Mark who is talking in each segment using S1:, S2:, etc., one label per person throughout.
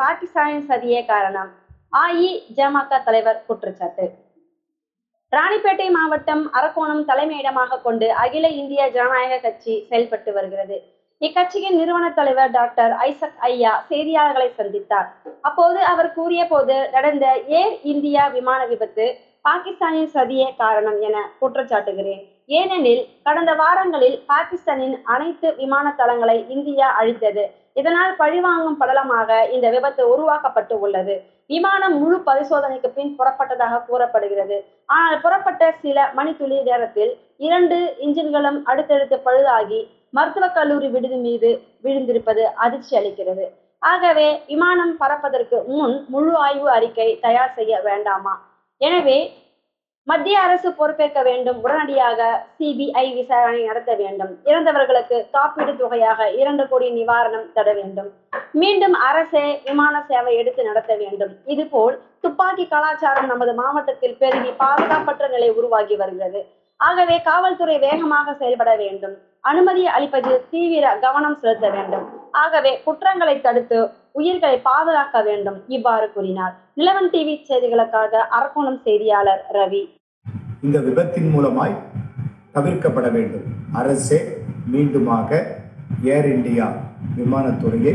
S1: பாகிஸ்தானின் சதியே காரணம். அஇஜமக தலைவர் குற்றச்சாட்டு. ராணிப்பேட்டை மாவட்டம் அரக்கோணம் தலைமையிடமாக கொண்டு அகில இந்திய ஜனநாயக கட்சி செயல்பட்டு வருகிறது. இக்கட்சியின் நிறுவன தலைவர் டாக்டர் ஐசக் ஐயா செய்தியாளர்களை சந்தித்தார். அப்போது அவர் கூறிய போது, நடந்த ஏர் இந்தியா விமான விபத்து பாகிஸ்தானின் சதியே காரணம் என குற்றச்சாட்டுகிறேன். ஏனெனில் கடந்த வாரங்களில் பாகிஸ்தானின் அனைத்து விமான தளங்களை இந்தியா அழித்தது. இதனால் பழிவாங்கும் படலமாக இந்த விபத்து உருவாக்கப்பட்டு உள்ளது. விமானம் முழு பரிசோதனைக்கு பின் புறப்பட்டதாக கூறப்படுகிறது. ஆனால் புறப்பட்ட சில மணித்துளி நேரத்தில் 2 இன்ஜின்களும் அடுத்தடுத்து பழுதாகி மருத்துவக் கல்லூரி விடுதி மீது விழுந்திருப்பது அதிர்ச்சி அளிக்கிறது. ஆகவே விமானம் பறப்பதற்கு முன் முழு ஆய்வு அறிக்கை தயார் செய்ய வேண்டாமா? எனவே மத்திய அரசு பொறுப்பேற்க வேண்டும். உடனடியாக சிபிஐ விசாரணை நடத்த வேண்டும். இறந்தவர்களுக்கு காப்பீடு தொகையாக 2 கோடி நிவாரணம் தர வேண்டும். மீண்டும் அரசே விமான சேவை எடுத்து நடத்த வேண்டும். இதுபோல் துப்பாக்கி கலாச்சாரம் நமது மாவட்டத்தில் பெருகி பாதுகாப்பற்ற நிலை உருவாகி வருகிறது. ஆகவே காவல்துறை வேகமாக செயல்பட வேண்டும். அனுமதி அளிப்பதில் தீவிர கவனம் செலுத்த வேண்டும். ஆகவே குற்றங்களை தடுத்து உயிர்களை பாதுகாக்க வேண்டும். இவ்வாறு கூறினார். நிலவன் டிவி செய்திகளுக்காக அரக்கோணம் செய்தியாளர் ரவி.
S2: இந்த விபத்தின் மூலமாய் தவிர்க்கப்பட வேண்டும். அரசே மீண்டுமாக ஏர் இந்தியா விமானத்துறையை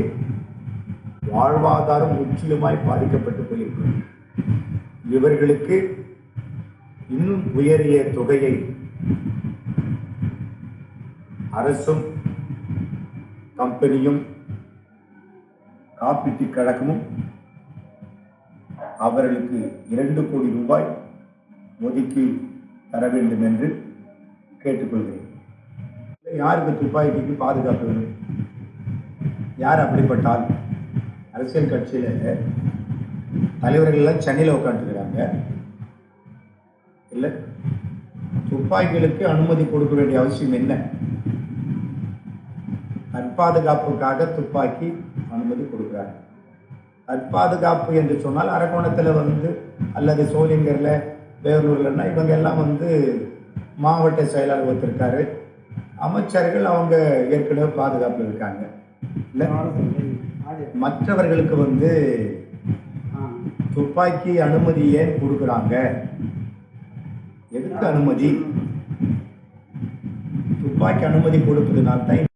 S2: வாழ்வாதாரம் முற்றிலுமாய் பாதிக்கப்பட்டு போயிருக்கிறது. இவர்களுக்கு இன்னும் உயரிய தொகையை அரசும் கம்பெனியும் காப்பீட்டு கழகமும் அவர்களுக்கு 2 கோடி ரூபாய் ஒதுக்கி தர வேண்டும் என்று கேட்டுக்கொள்கிறேன். யாருக்கு துப்பாக்கிக்கு பாதுகாப்பு வேணும்? யார் அப்படிப்பட்டால்? அரசியல் கட்சியில தலைவர்கள் எல்லாம் சென்னையில் உட்காந்துக்கிறாங்க. இல்லை, துப்பாக்கிகளுக்கு அனுமதி கொடுக்க வேண்டிய அவசியம் என்ன? தற்பாதுகாப்புக்காக துப்பாக்கி அனுமதி கொடுக்குறாங்க. தற்பாதுகாப்பு என்று சொன்னால் அரக்கோணத்தில் அல்லது சோளிங்கரில், வேலூர்லன்னா இவங்க எல்லாம் மாவட்ட செயலாளர் ஒருத்தருக்காரு. அமைச்சர்கள் அவங்க ஏற்கனவே பாதுகாப்பில் இருக்காங்க. இல்லை, மற்றவர்களுக்கு துப்பாக்கி அனுமதி ஏன் கொடுக்குறாங்க? எதுக்கு அனுமதி? துப்பாக்கி அனுமதி கொடுப்பதுனால்தான்